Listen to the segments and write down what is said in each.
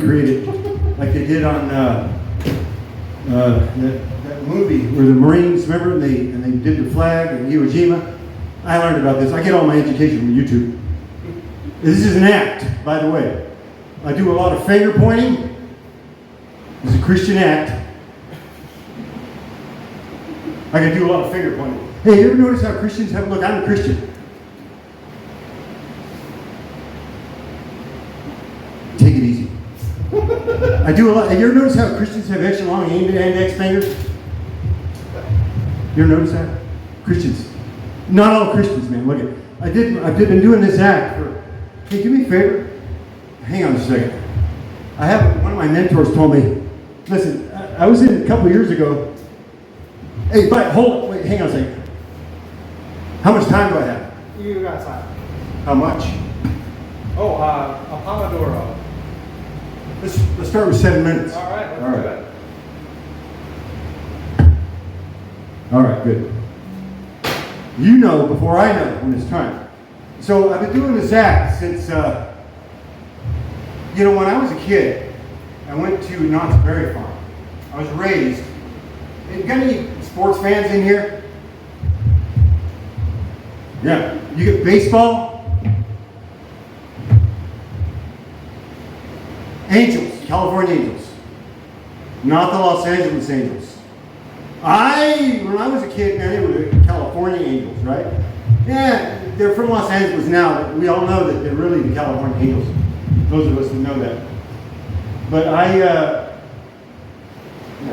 recreate it like they did on that movie where the Marines, remember, and they did the flag and Iwo Jima. I learned about this. I get all my education from YouTube. This is an act, by the way. I do a lot of finger pointing. It's a Christian act. I can do a lot of finger pointing. Hey, you ever notice how Christians have, look, I'm a Christian. Take it easy. I do a lot. You ever notice how Christians have extra long index fingers? You ever notice that? Christians. Not all Christians, man. Look at I've been doing this act for, hey, do me a favor. Hang on a second. One of my mentors told me, listen, I was in a couple years ago. Hey, hold it. Wait, hang on a second. How much time do I have? You got time. How much? Oh, a Pomodoro. Let's start with 7 minutes. All right, let's do it. All right, good. You know before I know when it's time. So I've been doing this act since, when I was a kid, I went to Knott's Berry Farm. I was raised. You got any sports fans in here? Yeah. You get baseball? Angels, California Angels. Not the Los Angeles Angels. When I was a kid, man, they were the California Angels, right? Yeah, they're from Los Angeles now, but we all know that they're really the California Angels. Those of us who know that. But I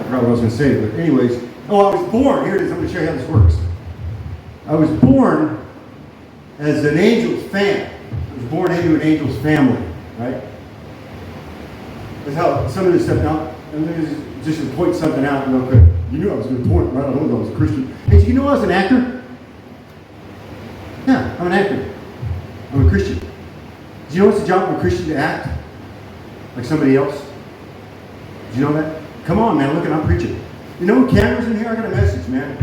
forgot what I was going to say, but anyways. I was born, here it is, I'm going to show you how this works. I was born as an Angels fan. I was born into an Angels family, right? That's how some of this stuff, now, I'm going to just point something out real quick. You knew I was going to point, right? I don't know I was a Christian. Hey, did you know I was an actor? Yeah, I'm an actor. I'm a Christian. Do you know it's the job of a Christian to act like somebody else? Did you know that? Come on, man, look, I'm preaching. You know, cameras in here, I got a message, man.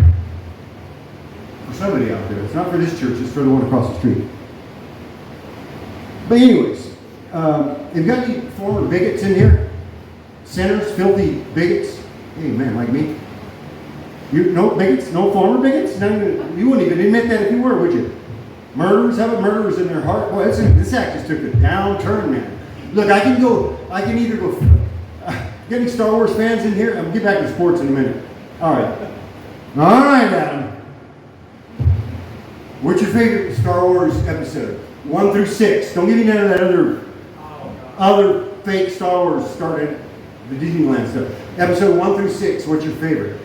For somebody out there. It's not for this church, it's for the one across the street. But anyways, have you got any former bigots in here? Sinners, filthy bigots? Hey, man, like me? No bigots? No former bigots? You wouldn't even admit that if you were, would you? Murderers? How about murderers in their heart? Boy, this act just took a downturn, man. Look, I can either go... Get any Star Wars fans in here? I'll get back to sports in a minute. All right, Adam. What's your favorite Star Wars episode? 1 through 6. Don't give me none of that other fake Star Wars started the Disneyland stuff. Episode 1 through 6. What's your favorite?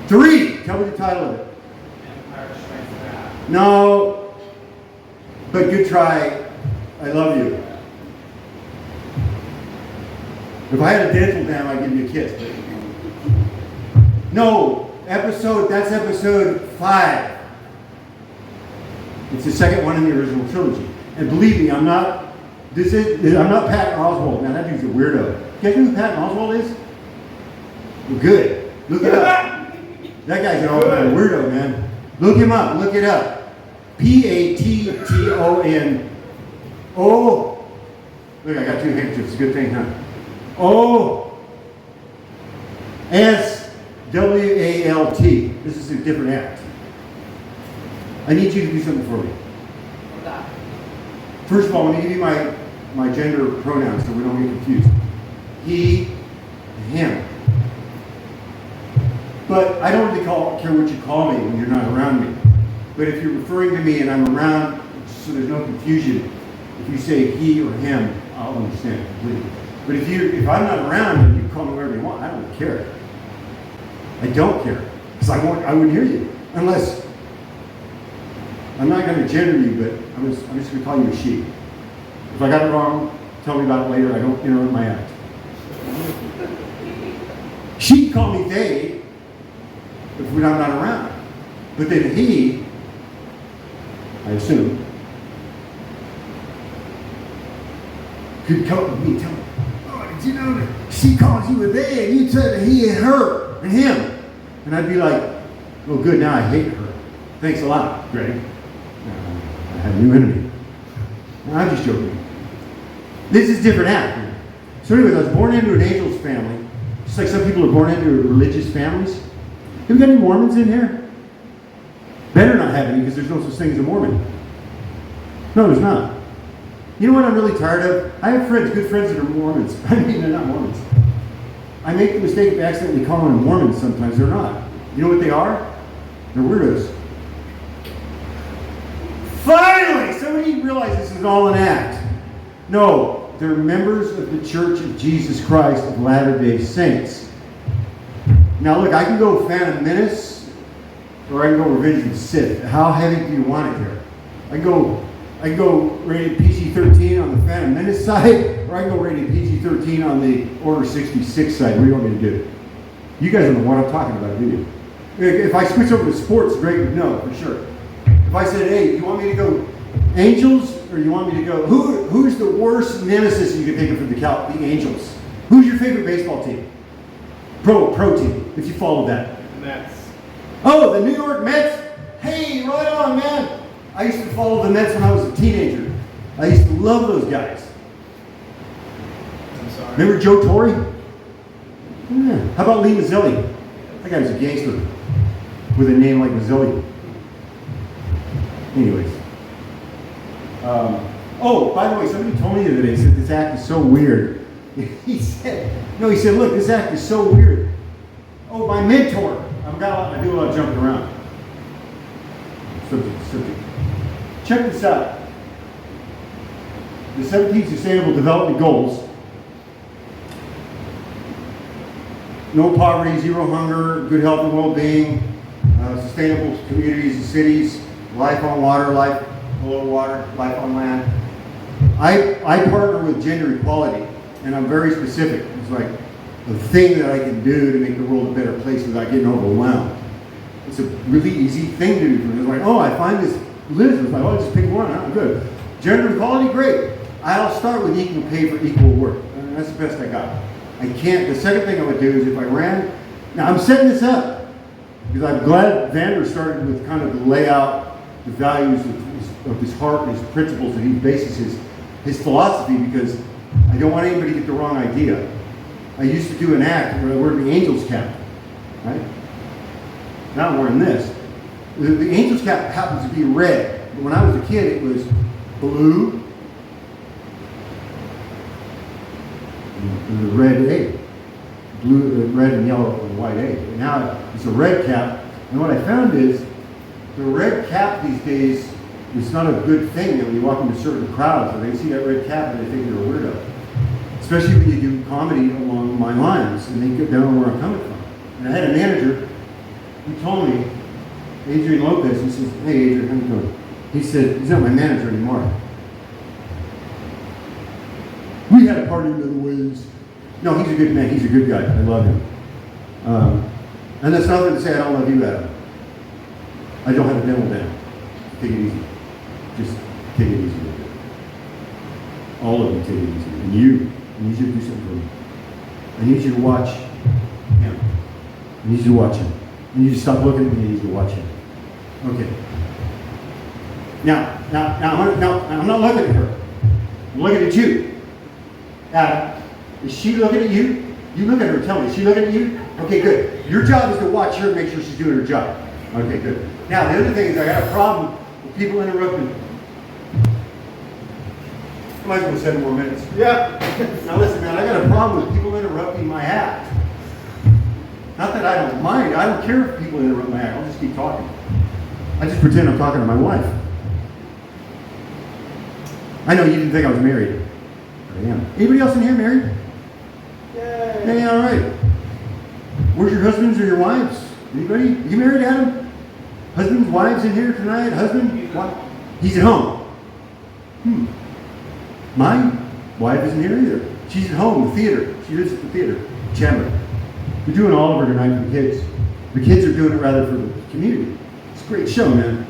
3. Tell me the title of it. Empire Strikes Back. No, but good try. I love you. If I had a dental dam, I'd give you a kiss. But no, that's episode 5. It's the second one in the original trilogy. And believe me, I'm not Patton Oswalt. Man, that dude's a weirdo. You guys know who Patton Oswalt is? Well, good. Look it up. That guy's an all-time weirdo, man. Look him up. Look it up. Patton. Oh. Look, I got 2 handkerchiefs. It's a good thing, huh? O-S-W-A-L-T. This is a different act. I need you to do something for me. First of all, let me give you my gender pronouns so we don't get confused. He, him. But I don't really care what you call me when you're not around me. But if you're referring to me and I'm around, so there's no confusion, if you say he or him, I'll understand completely. But if I'm not around and you call me whatever you want, I don't care. I don't care. Because I wouldn't hear you. Unless, I'm not going to gender you, but I'm just going to call you a she. If I got it wrong, tell me about it later. I don't interrupt my act. She'd call me they if I'm not around. But then he, I assume, could come to me and tell me, oh, did you know that she calls you a they and you said he and her and him? And I'd be like, oh good, now I hate her. Thanks a lot, Greg. I have a new enemy. No, I'm just joking. This is different act. So anyways, I was born into an angel's family, just like some people are born into religious families. Have we got any Mormons in here? Better not have any, because there's no such thing as a Mormon. No, there's not. You know what I'm really tired of? I have friends, good friends that are Mormons. I mean, they're not Mormons. I make the mistake of accidentally calling them Mormons sometimes. They're not. You know what they are? They're weirdos. Finally, somebody realized this is all an act. No, they're members of the Church of Jesus Christ of Latter-day Saints. Now look, I can go Phantom Menace, or I can go Revenge of the Sith. How heavy do you want it here? I can go rated PG-13 on the Phantom Menace side, or I can go rated PG-13 on the Order 66 side. What do you want me to do? You guys don't know what I'm talking about, do you? If I switch over to sports, Greg would know for sure. If I said, hey, you want me to go Angels, or you want me to go, who's the worst nemesis you can think of for the Angels? Who's your favorite baseball team? Pro team, if you follow that. Mets. Oh, the New York Mets? Hey, right on, man. I used to follow the Mets when I was a teenager. I used to love those guys. I'm sorry. Remember Joe Torre? Yeah. How about Lee Mazzilli? That guy was a gangster with a name like Mazzilli. Anyways. Oh, by the way, somebody told me the other day, said this act is so weird. He said, look, this act is so weird. Oh, my mentor. I do a lot of jumping around. Subject. Check this out. The 17 Sustainable Development Goals. No poverty, zero hunger, good health and well-being, sustainable communities and cities, life on water, life below water, life on land. I partner with gender equality, and I'm very specific. It's like a thing that I can do to make the world a better place without getting overwhelmed. It's a really easy thing to do. It's like, oh, I find this list. It's like, oh, just pick one. I'm good. Gender equality, great. I'll start with equal pay for equal work. And that's the best I got. I can't. The second thing I would do is if I ran. Now I'm setting this up because I'm glad Vander started with kind of the layout, the values of his heart and his principles that he bases his philosophy, because I don't want anybody to get the wrong idea. I used to do an act where I wore the angel's cap, right? Now I'm wearing this. The angel's cap happens to be red. But when I was a kid, it was blue, and the red A. Blue, red and yellow and white A. And now it's a red cap. And what I found is the red cap these days is not a good thing when you walk into certain crowds and they see that red cap and they think you're a weirdo. Especially when you do comedy along my lines and they don't know where I'm coming from. And I had a manager who told me, Adrian Lopez, he says, hey Adrian, how you doing? He said, he's not my manager anymore. We had a party in other ways. No, he's a good man. He's a good guy. I love him. And that's nothing to say I don't love you, Adam. I don't have a dental down. Take it easy. Just take it easy. All of you take it easy. And you, I need you to do something for me. I need you to watch him. I need you to watch him. I need you to stop looking at me. I need you to watch him. Okay. Now, I'm not looking at her. I'm looking at you. Adam, is she looking at you? You look at her, tell me, is she looking at you? Okay, good. Your job is to watch her and make sure she's doing her job. Okay, good. Now, the other thing is I got a problem with people interrupting. I might as well 7 more minutes. Yeah. Now listen, man, I got a problem with people interrupting my act. Not that I don't mind. I don't care if people interrupt my act. I'll just keep talking. I just pretend I'm talking to my wife. I know you didn't think I was married. I am. Anybody else in here married? Yay. Hey, all right. Where's your husbands or your wives? Anybody? You married, Adam? Husbands, wives in here tonight? Husband? What? He's at home. My wife isn't here either. She's at home, the theater. She lives at the theater. Chandler. We're doing all of her tonight for the kids. The kids are doing it rather for the community. It's a great show, man.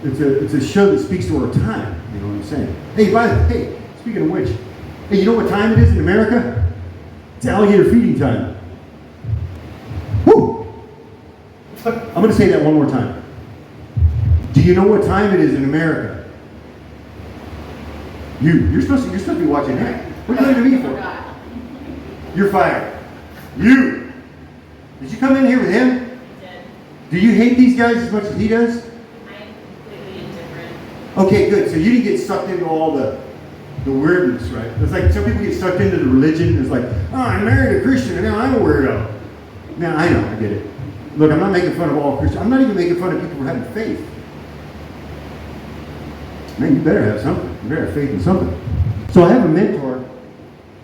It's a show that speaks to our time. You know what I'm saying? Hey, speaking of which, hey, you know what time it is in America? It's alligator feeding time. Woo! I'm going to say that one more time. Do you know what time it is in America? You're supposed to be watching that. What are you looking at me for? You're fired. You! Did you come in here with him? I did. Do you hate these guys as much as he does? I am completely indifferent. Okay, good. So you didn't get sucked into all the weirdness, right? It's like some people get sucked into the religion. It's like, oh, I married a Christian and now I'm a weirdo. Now, I know, I get it. Look, I'm not making fun of all Christians. I'm not even making fun of people who have faith. Man, you better have something. You better have faith in something. So I have a mentor.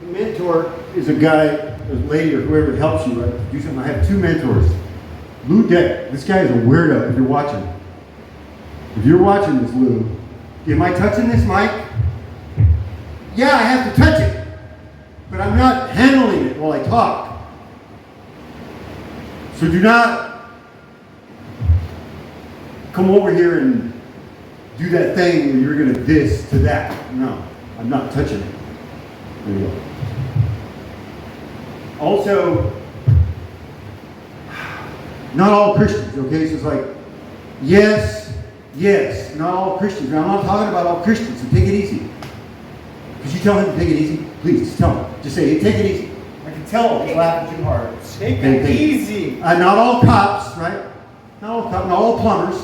The mentor is a guy, a lady, or whoever helps you, right? Do something. I have two mentors. Lou Deck. This guy is a weirdo if you're watching. If you're watching this, Lou, am I touching this mic? Yeah, I have to touch it. But I'm not handling it while I talk. So do not come over here and do that thing where you're going to this to that. No, I'm not touching it. There you go. Also, not all Christians, okay? So it's like, yes, not all Christians. Now, I'm not talking about all Christians, so take it easy. Could you tell him to take it easy? Please, just tell him. Just say, hey, take it easy. I can tell he's laughing too hard. Take it easy. Not all cops, right? Not all cops, not all plumbers.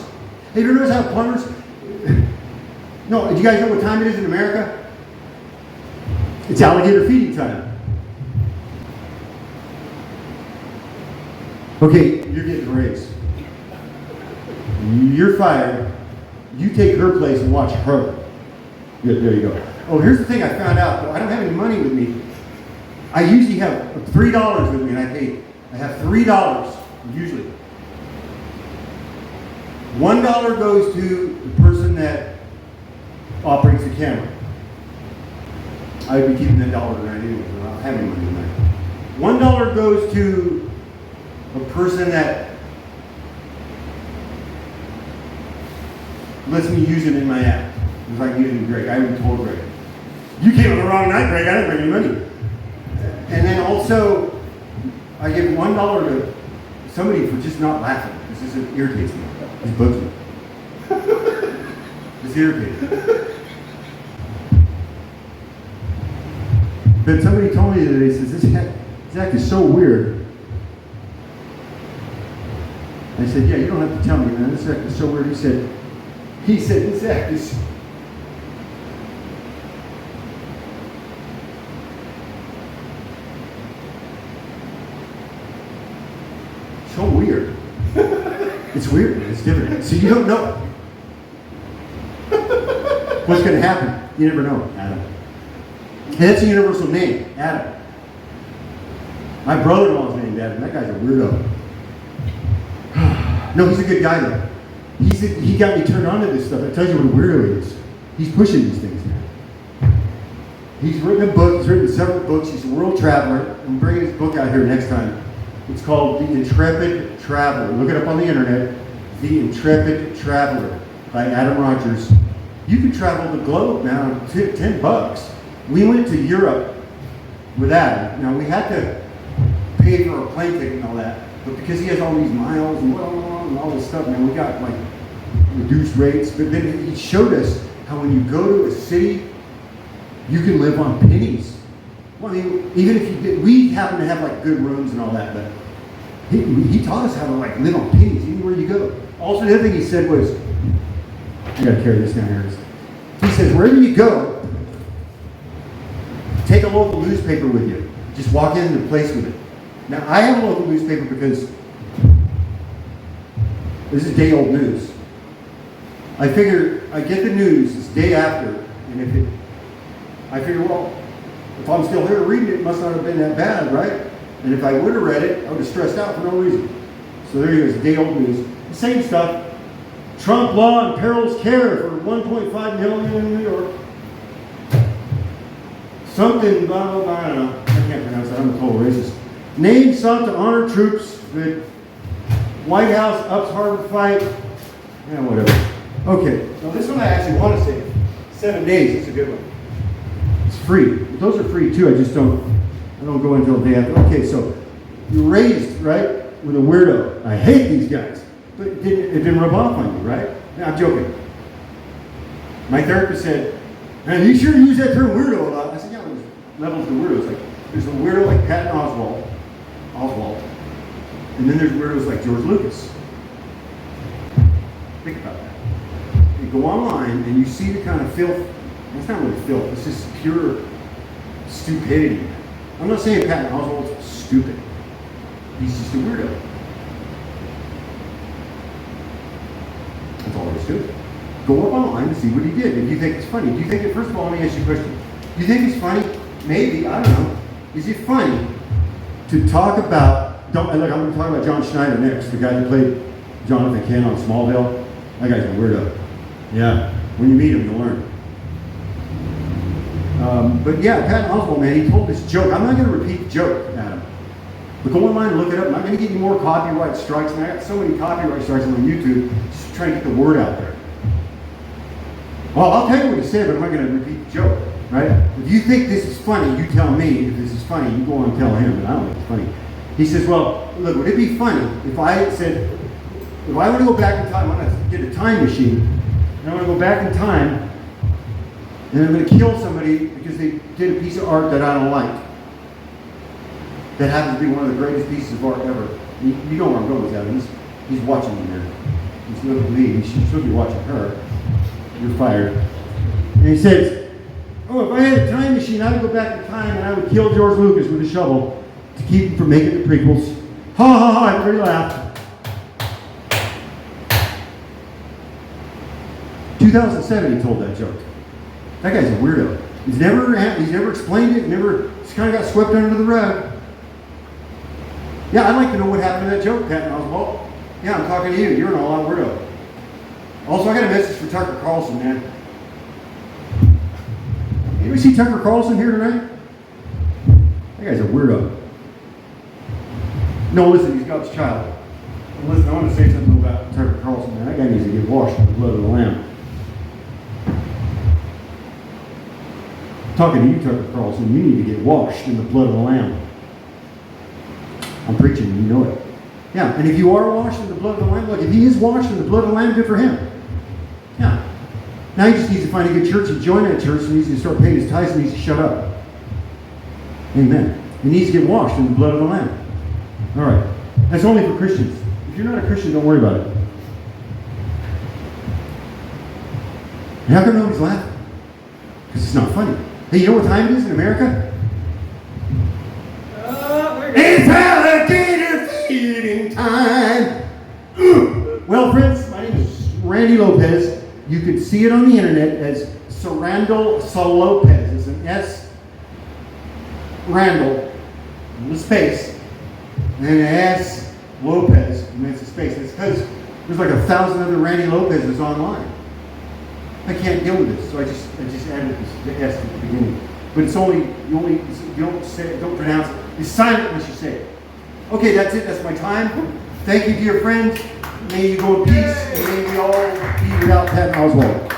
Have you ever noticed how plumbers... No, do you guys know what time it is in America? It's alligator feeding time. Okay, you're getting a raise. You're fired. You take her place and watch her. Good, there you go. Oh, here's the thing I found out. I don't have any money with me. I usually have $3 with me, and I have $3 usually. $1 goes to the person that operates the camera. I would be keeping that dollar tonight anyway, so I don't have any money tonight. $1 goes to a person that lets me use it in my app. It's like using Greg. I would told Greg, you came on the wrong night, Greg. I didn't bring you money. And then also, I give $1 to somebody for just not laughing. This just irritates me. It bugs me. It's irritating. But somebody told me today, says, this act is so weird. I said, yeah, you don't have to tell me, man. This act is so weird. He said, this act is... so weird. It's weird. It's different. So you don't know what's going to happen. You never know, Adam. And that's a universal name, Adam. My brother-in-law's named Adam. That guy's a weirdo. No, he's a good guy though. He got me turned on to this stuff. It tells you what a weirdo he is. He's pushing these things now. He's written a book. He's written several books. He's a world traveler. I'm bringing his book out here next time. It's called The Intrepid Traveler. Look it up on the internet. The Intrepid Traveler by Adam Rogers. You can travel the globe now, $10. We went to Europe with Adam. Now, we had to pay for a plane ticket and all that, but because he has all these miles and all this stuff, man, we got like reduced rates. But then he showed us how when you go to a city, you can live on pennies. Well, I mean, even if you did, we happen to have like good rooms and all that, but he taught us how to like live on pennies anywhere you go. Also, the other thing he said was, I gotta carry this down here. He says, wherever you go, take a local newspaper with you. Just walk into the place with it. Now, I have a local newspaper because this is day old news. I figure I get the news this day after, and I figure, well, if I'm still here reading it, it must not have been that bad, right? And if I would have read it, I would have stressed out for no reason. So there you go, it's day old news. The same stuff. Trump law imperils care for 1.5 million in New York. Something, blah, blah, blah, I don't know. I can't pronounce that, I'm a total racist. Name sought to honor troops. The White House ups Harvard fight. Yeah, whatever. Okay, now this one I actually want to save. 7 days, it's a good one. It's free. Those are free too, I don't go until the day after. Okay, so you're raised, right, with a weirdo. I hate these guys. But it didn't rub off on you, right? No, I'm joking. My therapist said, man, you sure use that term weirdo a lot. I said, yeah, there's levels of weirdos. Like, there's a weirdo like patting And then there's weirdos like George Lucas. Think about that. You go online and you see the kind of filth. It's not really filth. It's just pure stupidity. I'm not saying Patton Oswalt's stupid. He's just a weirdo. That's all there is to it. Go up online and see what he did. If you think it's funny. Do you think it, first of all, let me ask you a question. Do you think it's funny? Maybe, I don't know. Is it funny to talk about, look, I'm going to talk about John Schneider next, the guy that played Jonathan Kent on Smallville. That guy's a weirdo. Yeah. When you meet him, you'll learn. But yeah, Patton Oswalt, man, he told this joke. I'm not going to repeat the joke, Adam. But go online and look it up. I'm not going to get any more copyright strikes. And I got so many copyright strikes on YouTube just trying to get the word out there. Well, I'll tell you what he said, but I'm not going to repeat the joke, right? If you think this is funny, you tell me. If this is funny, you go on and tell him, but I don't think it's funny. He says, well, look, would it be funny if I said, if I want to go back in time, I'm going to get a time machine, and I want to go back in time, and I'm going to kill somebody because they did a piece of art that I don't like. That happens to be one of the greatest pieces of art ever. You know where I'm going with that. He's watching me here. He's looking at me. He should be watching her. You're fired. And he says, oh, if I had a time machine, I would go back in time and I would kill George Lucas with a shovel to keep him from making the prequels. Ha ha ha, everybody laughed. 2007 he told that joke. That guy's a weirdo. He's never explained it, it's kind of got swept under the rug. Yeah, I'd like to know what happened to that joke, Patton Oswalt. Yeah, I'm talking to you. You're an all-out weirdo. Also, I got a message for Tucker Carlson, man. Anybody see Tucker Carlson here tonight? That guy's a weirdo. No, listen, he's God's child. And listen, I want to say something about Tucker Carlson, man. That guy needs to get washed in the blood of the Lamb. Talking to you, Tucker Carlson, you need to get washed in the blood of the Lamb. I'm preaching, you know it. Yeah, and if you are washed in the blood of the Lamb, look, if he is washed in the blood of the Lamb, good for him. Yeah. Now he just needs to find a good church and join that church, and he needs to start paying his tithes, and he needs to shut up. Amen. He needs to get washed in the blood of the Lamb. All right. That's only for Christians. If you're not a Christian, don't worry about it. And how come nobody's laughing? Because it's not funny. Hey, you know what time it is in America? It's alligator feeding time. Well, friends, my name is Randy Lopez. You can see it on the internet as Srandall Slopez. It's an S, Randall, with a space, and an S, Lopez, and it's a space. It's because there's like 1,000 other Randy Lopez's online. I can't deal with this, so I just added the S at the beginning. But it's only you don't pronounce it. It's silent unless you say it. Okay, that's it. That's my time. Thank you, dear friends. May you go in peace, and may we all be without Patton Oswalt.